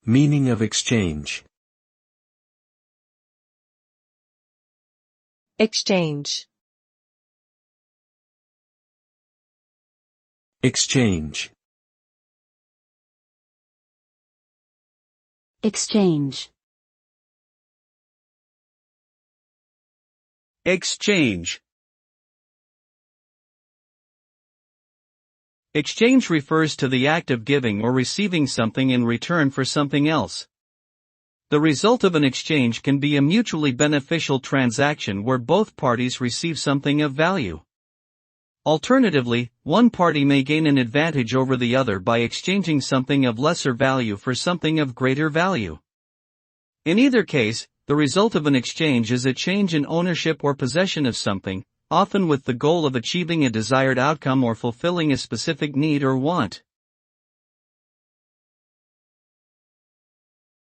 Meaning of exchange. Exchange. Exchange. Exchange. Exchange. Exchange refers to the act of giving or receiving something in return for something else. The result of an exchange can be a mutually beneficial transaction where both parties receive something of value. Alternatively, one party may gain an advantage over the other by exchanging something of lesser value for something of greater value. In either case, the result of an exchange is a change in ownership or possession of something, often with the goal of achieving a desired outcome or fulfilling a specific need or want.